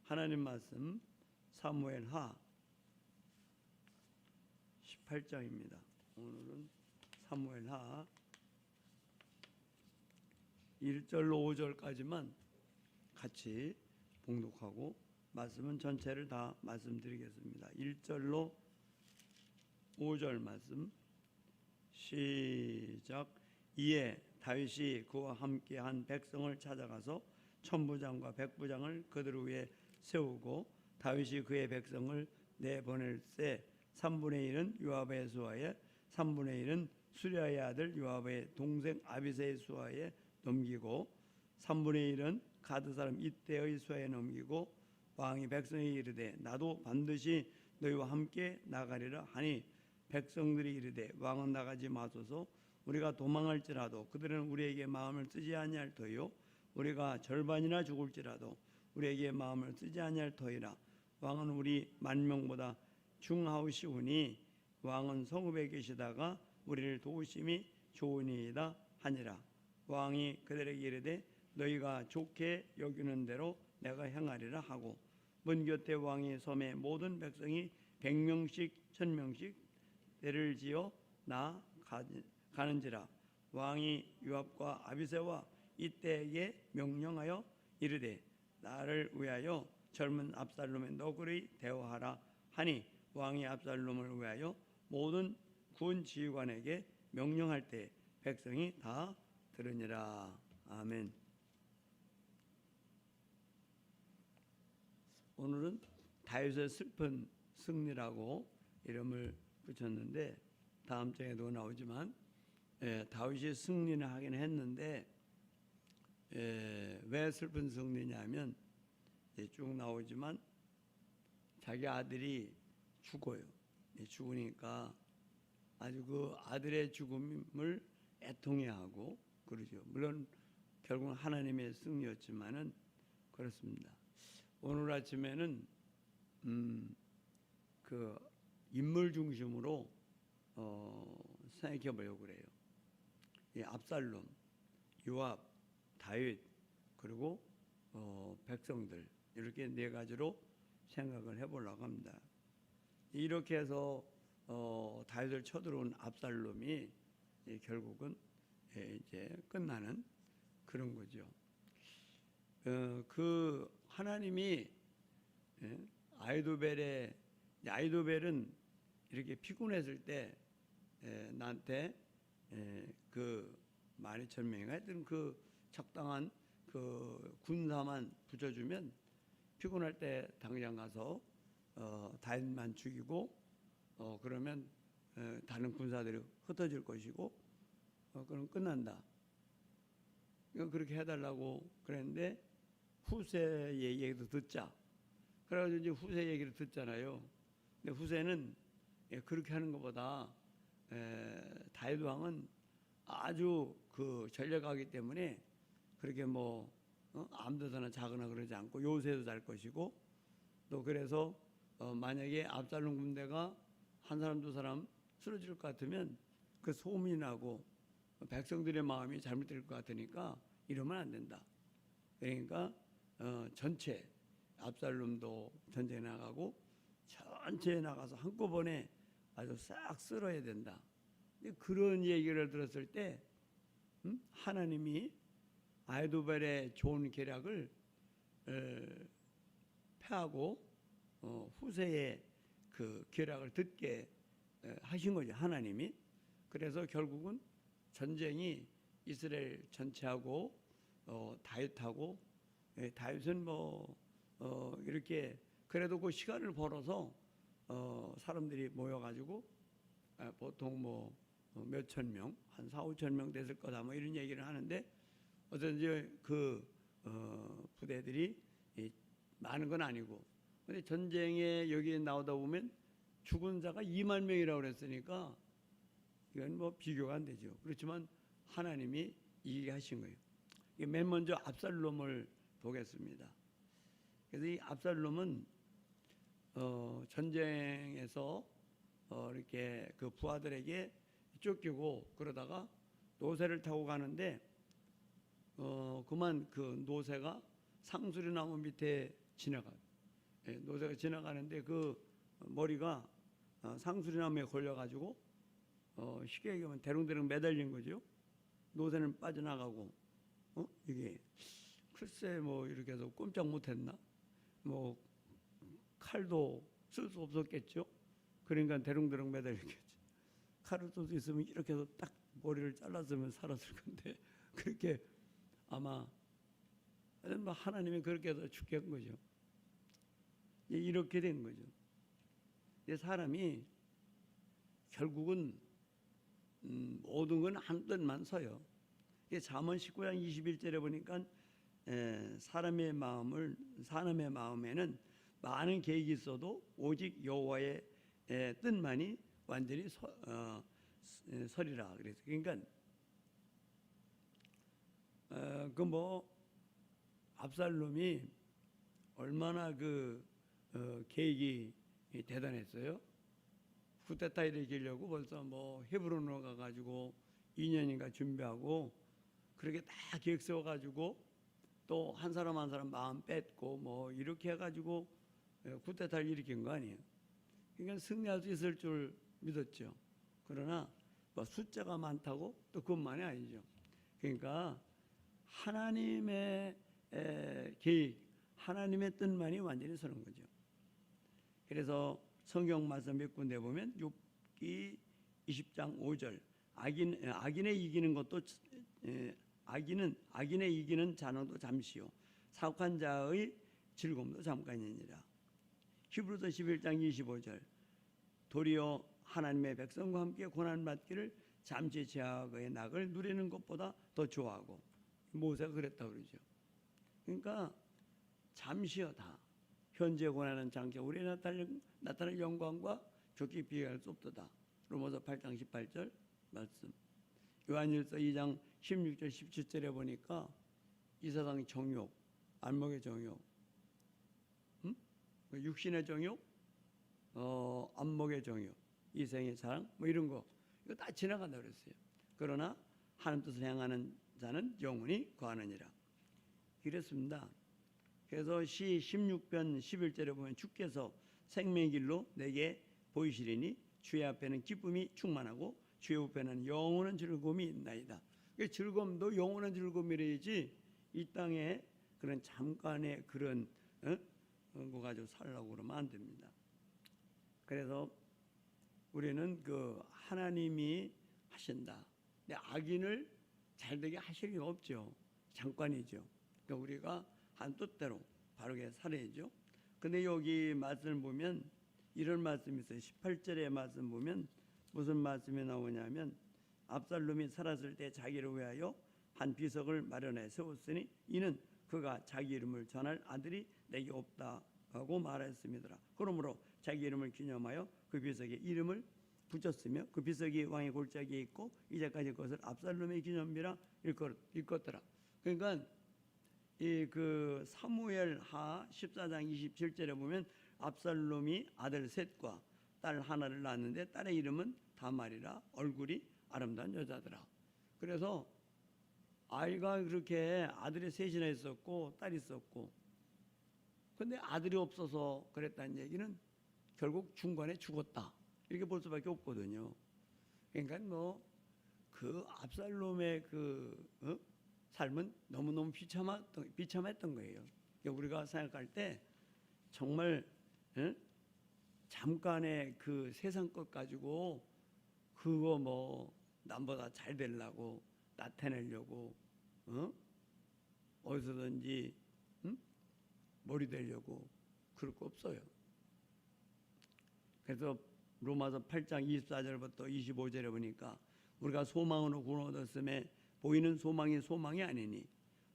하나님 말씀 사무엘하 18장입니다. 오늘은 사무엘하 1절로 5절까지만 같이 봉독하고 말씀은 전체를 다 말씀드리겠습니다. 1절로 5절 말씀 시작. 이에 다윗이 그와 함께한 백성을 찾아가서 천부장과 백부장을 그들 위에 세우고 다윗이 그의 백성을 내보낼세 3분의 1은 요압의 수하에 3분의 1은 수리아의 아들 요압의 동생 아비새의 수하에 넘기고 3분의 1은 가드 사람 이때의 수하에 넘기고 왕이 백성에게 이르되 나도 반드시 너희와 함께 나가리라 하니 백성들이 이르되 왕은 나가지 마소서 우리가 도망할지라도 그들은 우리에게 마음을 쓰지 아니할 터이요 우리가 절반이나 죽을지라도 우리에게 마음을 쓰지 아니할 터이라. 왕은 우리 만명보다 중하오시오니 왕은 성읍에 계시다가 우리를 도우심이 좋으니이다 하니라. 왕이 그들에게 이르되 너희가 좋게 여기는 대로 내가 행하리라 하고 문 곁에 왕이 섬에 모든 백성이 100명씩 1000명씩 대를 지어 가는지라. 왕이 요압과 아비새와 이때에게 명령하여 이르되 나를 위하여 젊은 압살롬의 너그러이 대화하라 하니 왕이 압살롬을 위하여 모든 군 지휘관에게 명령할 때 백성이 다 들으니라. 아멘. 오늘은 다윗의 슬픈 승리라고 이름을 붙였는데 다음 장에도 나오지만 다윗이 승리는 하긴 했는데 왜 슬픈 승리냐면 쭉 나오지만 자기 아들이 죽어요. 죽으니까 아주 그 아들의 죽음을 애통해하고 그러죠. 물론 결국은 하나님의 승리였지만은 그렇습니다. 오늘 아침에는 그 인물 중심으로 생각해 보려고 그래요. 압살롬, 요압, 다윗 그리고 백성들 이렇게 네 가지로 생각을 해보려고 합니다. 이렇게 해서 다윗을 쳐들어온 압살롬이 결국은 이제 끝나는 그런 거죠. 그 하나님이 아이도벨은 이렇게 피곤했을 때 나한테 그 12,000명인가 하여튼 그 적당한 그 군사만 붙여주면 피곤할 때 당장 가서 다윗만 죽이고 그러면 다른 군사들이 흩어질 것이고 그럼 끝난다. 그렇게 해달라고 그랬는데 후세의 얘기도 듣자. 그래가지고 이제 후세 얘기를 듣잖아요. 근데 후세는 그렇게 하는 것보다 다윗 왕은 아주 그 전략하기 때문에 그렇게 뭐 아무데서나 자거나 그러지 않고 요새도 잘 것이고 또 그래서 만약에 압살롬 군대가 한 사람 두 사람 쓰러질 것 같으면 그 소문이 나고 백성들의 마음이 잘못될 것 같으니까 이러면 안 된다. 그러니까 전체 압살롬도 전쟁에 나가고 전체에 나가서 한꺼번에 아주 싹 쓸어야 된다. 그런 얘기를 들었을 때 하나님이 아이도벨의 좋은 계략을 패하고 후세의 그 계략을 듣게 하신 거죠. 하나님이. 그래서 결국은 전쟁이 이스라엘 전체하고 다윗하고 다윗은 이렇게 그래도 그 시간을 벌어서 사람들이 모여가지고 보통 몇천 명, 한 4,5천 명 됐을 거다 이런 얘기를 하는데 어쩐지 그 부대들이 많은 건 아니고 근데 전쟁에 여기에 나오다 보면 죽은 자가 2만 명이라고 그랬으니까 이건 비교가 안 되죠. 그렇지만 하나님이 이기게 하신 거예요. 맨 먼저 압살롬을 보겠습니다. 그래서 이 압살롬은 전쟁에서 이렇게 그 부하들에게 쫓기고 그러다가 노새를 타고 가는데 그만 그 노새가 상수리 나무 밑에 지나가요. 노새가 지나가는데 그 머리가 상수리나무에 걸려가지고 쉽게 얘기하면 대롱대롱 매달린 거죠. 노새는 빠져나가고 이게 글쎄 뭐 이렇게 해서 꼼짝 못했나? 뭐 칼도 쓸 수 없었겠죠. 그러니까 대롱대롱 매달렸겠죠. 칼을 쓸 수 있으면 이렇게 해서 딱 머리를 잘랐으면 살았을 건데 그렇게 아마 하나님이 그렇게 해서 죽게 한 거죠. 이렇게 된 거죠. 사람이 결국은 모든 건 한 뜻만 서요. 잠언 19장 21절에 보니까 사람의 마음에는 많은 계획이 있어도 오직 여호와의 뜻만이 완전히 서리라 그래서 그러니까 압살롬이 얼마나 계획이 대단했어요. 쿠데타를 이기려고 벌써 뭐 헤브론으로 가가지고 2년인가 준비하고 그렇게 다 계획 세워가지고 또 한 사람 한 사람 마음 뺏고 뭐 이렇게 해가지고 쿠데타를 일으킨 거 아니에요. 그러니까 승리할 수 있을 줄 믿었죠. 그러나 뭐 숫자가 많다고 또 그것만이 아니죠. 그러니까 하나님의 계획, 하나님의 뜻만이 완전히 서는 거죠. 그래서 성경 말씀 몇 군데 보면 욥기 20장 5절 악인의 이기는 것도 악인의 이기는 잔혹도 잠시요 사악한 자의 즐거움도 잠깐이니라. 히브리서 11장 25절 도리어 하나님의 백성과 함께 고난받기를 잠시 제약의 낙을 누리는 것보다 더 좋아하고 모세가 그랬다고 그러죠. 그러니까 잠시여 다 현재 고난은 장차 우리에 나타날 영광과 좋게 비교할 수 없도다. 로마서 8장 18절 말씀. 요한일서 2장 16절 17절에 보니까 이 세상 정욕, 안목의 정욕, 육신의 정욕, 안목의 정욕, 이생의 사랑 뭐 이런 거 이거 다 지나간다 그랬어요. 그러나 하나님 뜻을 행하는 자는 영원히 거하느니라. 이랬습니다. 그래서 시 16편 11절에 보면 주께서 생명의 길로 내게 보이시리니 주의 앞에는 기쁨이 충만하고 주의 우편에는 영원한 즐거움이 있나이다. 그 즐거움도 영원한 즐거움이래야지 이 땅에 그런 잠깐의 그런 거 가지고 살려고 그러면 안 됩니다. 그래서 우리는 하나님이 하신다. 근데 악인을 잘되게 하실 리가 없죠. 잠깐이죠. 그러니까 우리가 한 뜻대로 바르게 살아야죠. 근데 여기 말씀을 보면 이런 말씀이 있어요. 18절의 말씀 보면 무슨 말씀이 나오냐면 압살롬이 살았을 때 자기를 위하여 한 비석을 마련해 세웠으니 이는 그가 자기 이름을 전할 아들이 내게 없다 하고 말했습니다. 그러므로 자기 이름을 기념하여 그 비석에 이름을 붙였으며 그 비석이 왕의 골짜기에 있고 이제까지 그것을 압살롬의 기념비라 일컫더라. 그러니까 이 사무엘하 14장 27절에 보면 압살롬이 아들 셋과 딸 하나를 낳았는데 딸의 이름은 다말이라 얼굴이 아름다운 여자더라. 그래서 아이가 그렇게 아들이 셋이나 있었고 딸이 있었고 근데 아들이 없어서 그랬다는 얘기는 결국 중간에 죽었다 이렇게 볼 수밖에 없거든요. 그러니까 압살롬의 삶은 너무너무 비참했던 거예요. 그러니까 우리가 생각할 때 정말 잠깐의 세상 것 가지고 그거 남보다 잘 되려고 나타내려고 어디서든지 머리 되려고 그럴 거 없어요. 그래서 로마서 8장 24절부터 25절에 보니까 우리가 소망으로 구원 얻었음에 보이는 소망이 소망이 아니니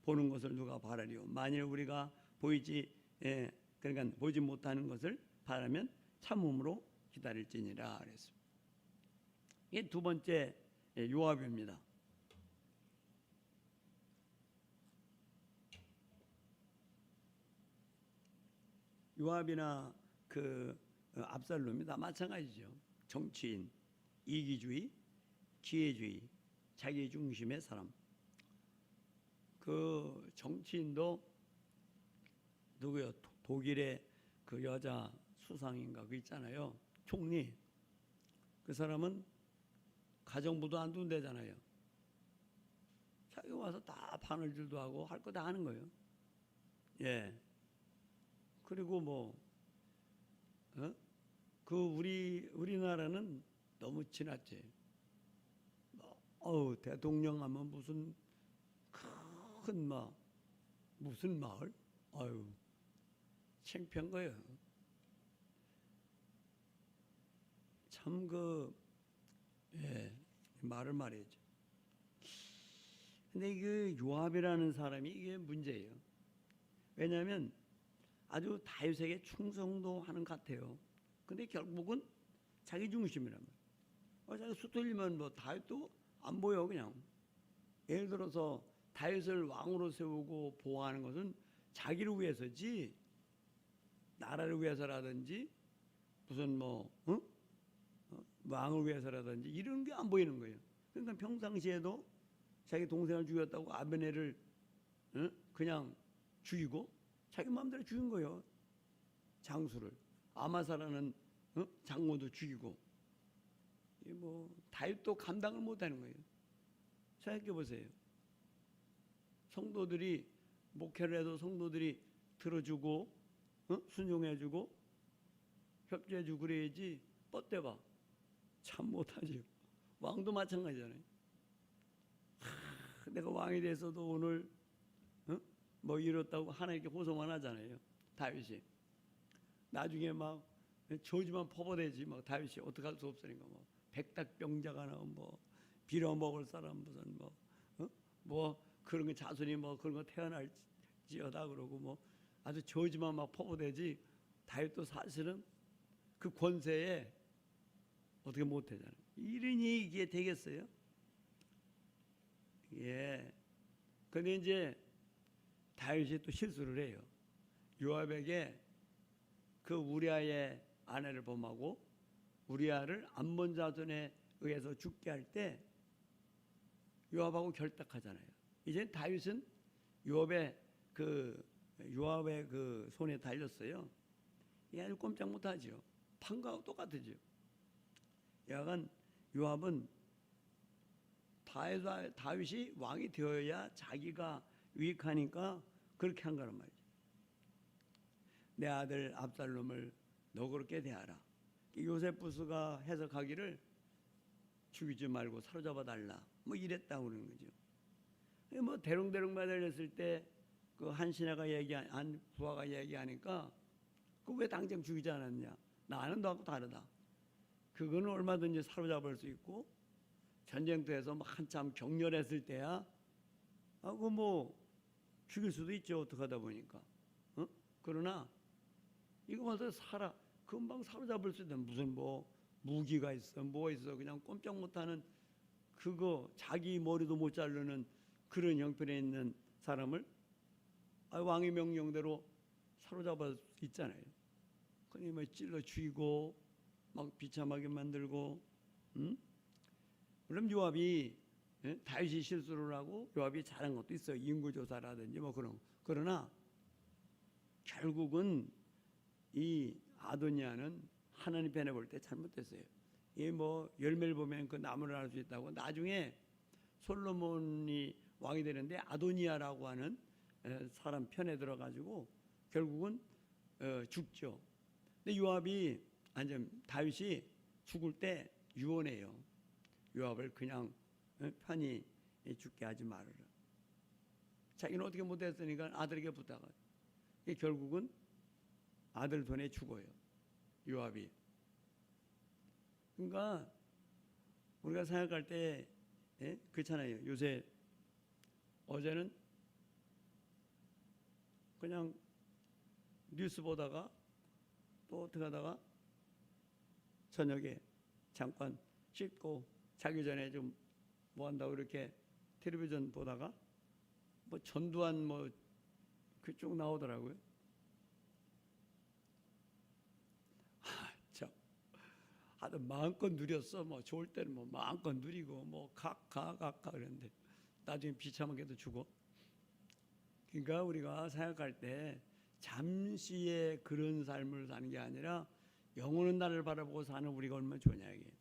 보는 것을 누가 바라리요. 만일 우리가 그러니까 보지 못하는 것을 바라면 참음으로 기다릴지니라 그랬습니다. 이게 두 번째 요압입니다. 요압이나 압살롬이 다 마찬가지죠. 정치인, 이기주의, 기회주의, 자기 중심의 사람. 정치인도 누구요? 독일의 그 여자 수상인가 그 있잖아요. 총리. 그 사람은 가정부도 안 둔대잖아요. 자기 와서 다 바늘질도 하고 할 거 다 하는 거예요. 예. 그리고 뭐, 그 우리나라는 너무 지났지. 대통령 하면 무슨 큰 무슨 마을? 창피한 거예요. 참 말을 말해야죠. 근데 그 요압이라는 사람이 이게 문제예요. 왜냐하면 아주 다윗에게 충성도 하는 것 같아요. 근데 결국은 자기 중심이란 말이에요. 자기 수틀리면 뭐 다윗도 안 보여 그냥. 예를 들어서 다윗을 왕으로 세우고 보호하는 것은 자기를 위해서지 나라를 위해서라든지 무슨 왕을 위해서라든지 이런 게 안 보이는 거예요. 그러니까 평상시에도 자기 동생을 죽였다고 아베넬을 그냥 죽이고 자기 마음대로 죽인 거예요. 장수를 아마사라는 장모도 죽이고 다윗도 감당을 못하는 거예요. 생각해 보세요. 성도들이 목회를 해도 성도들이 들어주고 순종해주고 협조해주고 그래야지 뻗대봐 참 못하지. 왕도 마찬가지잖아요. 내가 왕이 돼서도 오늘 뭐 이렇다고 하나님께 호소만 하잖아요. 다윗이 나중에 막 저주만 퍼부어대지 막 다윗이 어떻게 할 수 없으니까 뭐 백닥병자가 나오면 뭐 빌어먹을 사람 무슨 뭐 그런 거 자손이 뭐 그런 거 태어날지어다 그러고 뭐 아주 저주만 막 퍼부어대지 다윗도 사실은 그 권세에 어떻게 못하잖아요. 이러니 이게 되겠어요? 예. 근데 이제 다윗이 또 실수를 해요. 요압에게 그 우리아의 아내를 범하고 우리아를 암몬 자손에 의해서 죽게 할 때 요압하고 결탁하잖아요. 이제 다윗은 요압의 그 손에 달렸어요. 이게 아주 꼼짝 못하죠. 판가하고 똑같으죠. 여하간 요압은 다윗이 왕이 되어야 자기가 유익하니까 그렇게 한 거란 말이죠. 내 아들 압살롬을 너그럽게 대하라. 요세푸스가 해석하기를 죽이지 말고 사로잡아 달라 뭐 이랬다고 그러는 거죠. 뭐 대롱대롱 매달렸을 때 그 한신하가 한 부하가 얘기하니까 그 왜 당장 죽이지 않았냐. 나는 너하고 다르다. 그거는 얼마든지 사로잡을 수 있고 전쟁터에서 뭐 한참 격렬했을 때야 뭐 죽일 수도 있죠. 어떻게 하다 보니까. 그러나 이거 봐서 금방 사로잡을 수 있는 무슨 뭐 무기가 있어 뭐 있어 그냥 꼼짝 못하는 그거 자기 머리도 못 자르는 그런 형편에 있는 사람을 왕의 명령대로 사로잡을 수 있잖아요. 그러니 뭐 찔러 죽이고 막 비참하게 만들고 그럼 요압이 다윗이 실수를 하고 요압이 잘한 것도 있어요. 인구조사라든지 뭐 그런. 그러나 결국은 이 아도니아는 하나님 편에 볼 때 잘못됐어요. 이 뭐 열매를 보면 그 나무를 알 수 있다고. 나중에 솔로몬이 왕이 되는데 아도니아라고 하는 사람 편에 들어가지고 결국은 죽죠. 근데 다윗이 죽을 때 유언해요. 요압을 그냥 편히 죽게 하지 말아라. 자기는 어떻게 못했으니까 아들에게 부탁을. 결국은 아들 손에 죽어요. 요압이. 그러니까 우리가 생각할 때 그렇잖아요. 요새 어제는 그냥 뉴스 보다가 또 어떻게 하다가 저녁에 잠깐 씻고 자기 전에 좀 뭐 한다고 이렇게 텔레비전 보다가 뭐 전두환 뭐 그쪽 나오더라고요. 하여튼 마음껏 누렸어. 뭐 좋을 때는 뭐 마음껏 누리고 뭐 가 그랬는데 나중에 비참하게도 죽어. 그러니까 우리가 생각할 때 잠시의 그런 삶을 사는 게 아니라 영원한 날을 바라보고 사는 우리가 얼마나 좋냐 이게.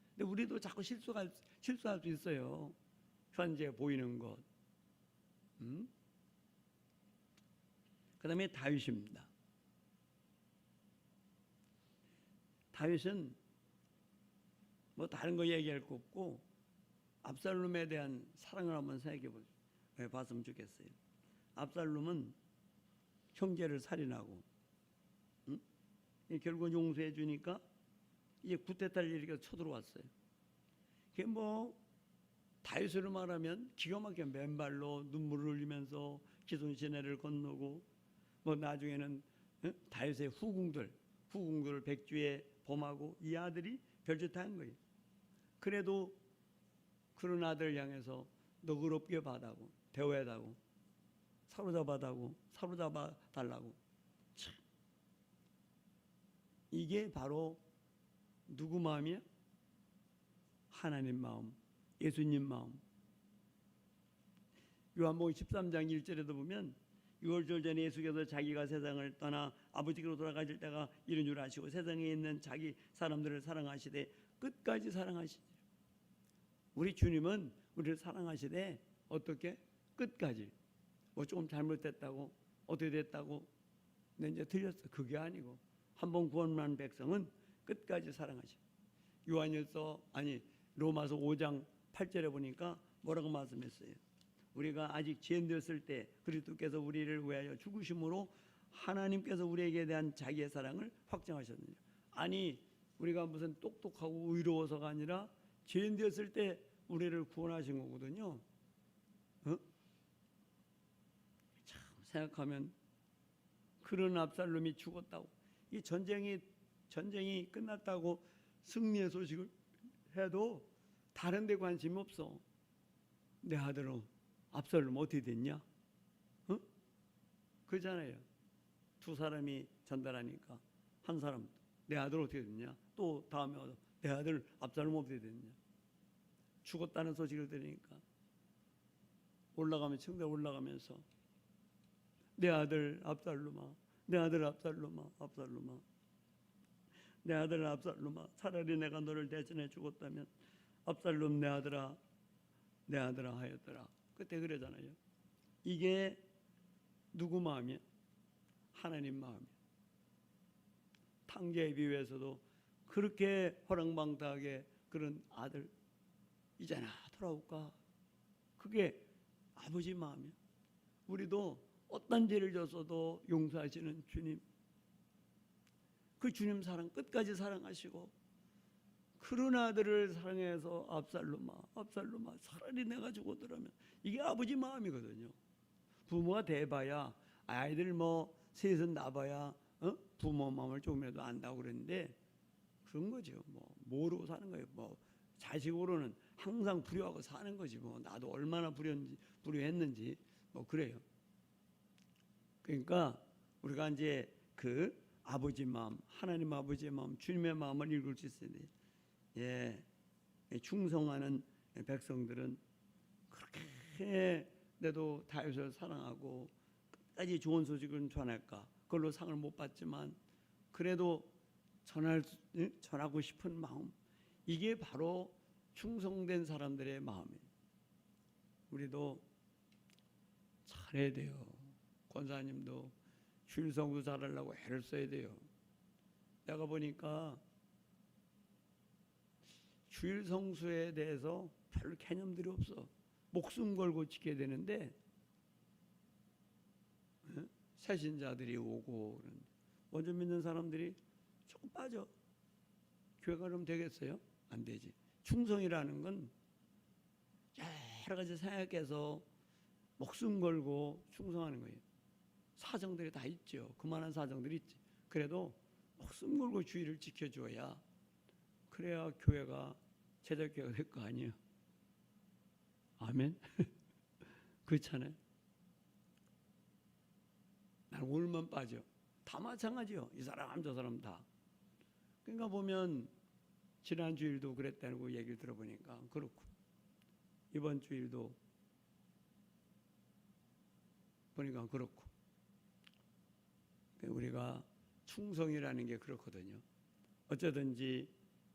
근데 우리도 자꾸 실수할 수 있어요. 현재 보이는 것. 그다음에 다윗입니다. 다윗은 뭐 다른 거 얘기할 거 없고 압살롬에 대한 사랑을 한번 생각해 봤으면 좋겠어요. 압살롬은 형제를 살인하고 결국 용서해 주니까 이제 구테타를 일으켜 쳐들어왔어요. 그게 뭐 다윗으로 말하면 기가 막혀 맨발로 눈물을 흘리면서 기손 시내를 건너고 뭐 나중에는 다윗의 후궁들을 백주에 범하고 이 아들이 별짓한 거예요. 그래도 그런 아들을 향해서 너그럽게 받아고 대우해다고 사로잡아 달라고. 참. 이게 바로 누구 마음이야? 하나님 마음, 예수님 마음. 요한복음 13장 1절에도 보면 6월절 전에 예수께서 자기가 세상을 떠나 아버지께로 돌아가실 때가 이른 줄 아시고 세상에 있는 자기 사람들을 사랑하시되 끝까지 사랑하시니. 우리 주님은 우리를 사랑하시되 어떻게? 끝까지. 뭐 조금 잘못됐다고 어떻게 됐다고 내 이제 틀렸어. 그게 아니고 한 번 구원한 백성은 끝까지 사랑하시고. 로마서 5장 8절에 보니까 뭐라고 말씀했어요? 우리가 아직 죄인되었을 때 그리스도께서 우리를 위하여 죽으심으로 하나님께서 우리에게 대한 자기의 사랑을 확정하셨느냐. 아니 우리가 무슨 똑똑하고 의로워서가 아니라 죄인되었을 때 우리를 구원하신 거거든요. 참 생각하면 그런 압살롬이 죽었다고, 이 전쟁이 끝났다고 승리의 소식을 해도 다른 데 관심 없어. 내 아들은 압살롬 어떻게 됐냐? 그러잖아요. 두 사람이 전달하니까 한 사람 내 아들 어떻게 됐냐? 또 다음에 내 아들 압살롬 어떻게 됐냐? 죽었다는 소식을 들으니까 청대 올라가면서 내 아들 압살롬아, 내 아들 압살롬아, 내 아들 압살롬아, 차라리 내가 너를 대신해 죽었다면 압살롬 내 아들아 하였더라. 그때 그러잖아요. 이게 누구 마음이야? 하나님 마음이야. 탕자의 비유에서도 그렇게 허랑방탕하게 그런 아들 이제나 돌아올까? 그게 아버지 마음이야. 우리도 어떤 죄를 졌어도 용서하시는 주님, 그 주님 사랑 끝까지 사랑하시고 그런 아들을 사랑해서 압살롬아 차라리 내가 죽었더라면, 이게 아버지 마음이거든요. 부모가 돼봐야 아이들 뭐 셋은 낳아봐야 부모 마음을 조금이라도 안다고 그랬는데 그런 거죠. 뭐 모르고 사는 거예요. 뭐 자식으로는 항상 불효하고 사는 거지. 뭐 나도 얼마나 불효했는지 뭐 그래요. 그러니까 우리가 이제 그 아버지 마음, 하나님 아버지의 마음, 주님의 마음을 읽을 수 있어야 돼요. 예, 충성하는 백성들은 그렇게 내도 다윗을 사랑하고 끝까지 좋은 소식을 전할까? 그걸로 상을 못 받지만 그래도 전하고 싶은 마음, 이게 바로 충성된 사람들의 마음이에요. 우리도 잘해야 돼요. 권사님도 주일 성수 잘하려고 애를 써야 돼요. 내가 보니까 주일 성수에 대해서 별 개념들이 없어. 목숨 걸고 지켜야 되는데 새신자들이 오고 먼저 믿는 사람들이 조금 빠져. 교회가 그럼 되겠어요? 안 되지. 충성이라는 건 여러 가지 생각해서 목숨 걸고 충성하는 거예요. 사정들이 다 있죠. 그만한 사정들이 있지. 그래도 목숨 걸고 주의를 지켜줘야, 그래야 교회가 제자교회가 될 거 아니에요. 아멘. 그렇잖아요. 난 오늘만 빠져. 다 마찬가지요. 이 사람 저 사람 다. 그러니까 보면 지난 주일도 그랬다고 얘기를 들어보니까 그렇고, 이번 주일도 보니까 그렇고, 우리가 충성이라는 게 그렇거든요. 어쩌든지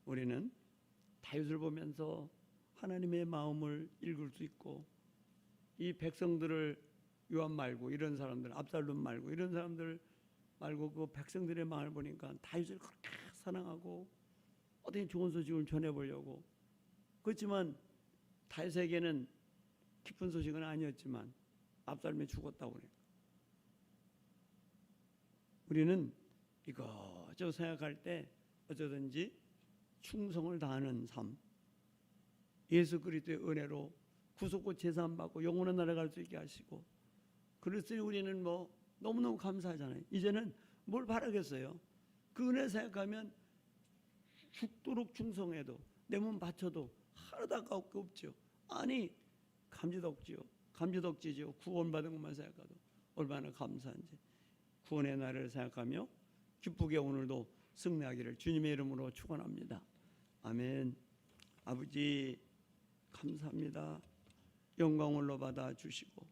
우리는 다윗을 보면서 하나님의 마음을 읽을 수 있고, 이 백성들을 요압 말고 이런 사람들, 압살롬 말고 이런 사람들 말고 그 백성들의 마음을 보니까 다윗을 그렇게 사랑하고 어떻게 좋은 소식을 전해보려고. 그렇지만 다윗에게는 기쁜 소식은 아니었지만 압살롬이 죽었다고 그래요. 우리는 이거저 생각할 때 어쩌든지 충성을 다하는 삶, 예수 그리스도의 은혜로 구속고 제사함받고 영원한 나라에 갈 수 있게 하시고, 그랬으니 우리는 뭐 너무너무 감사하잖아요. 이제는 뭘 바라겠어요? 그 은혜 생각하면 죽도록 충성해도 내 몸 바쳐도 하나도 아까울 게 없죠. 아니 감지덕지요. 감지덕지죠. 구원받은 것만 생각해도 얼마나 감사한지. 구원의 날을 생각하며 기쁘게 오늘도 승리하기를 주님의 이름으로 축원합니다. 아멘. 아버지 감사합니다. 영광을 받아 주시고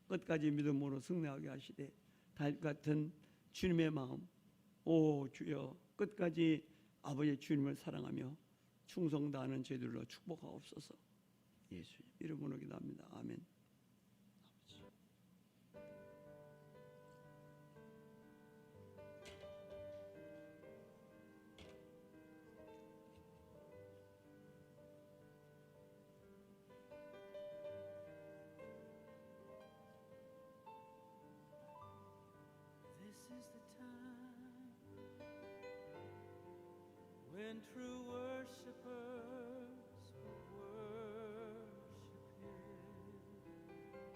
끝까지 믿음으로 승리하게 하시되 다윗 같은 주님의 마음, 오 주여, 끝까지 아버지 주님을 사랑하며 충성 다하는 저희들로 축복하옵소서. 예수 이름으로 기도합니다. 아멘. This is the time when true words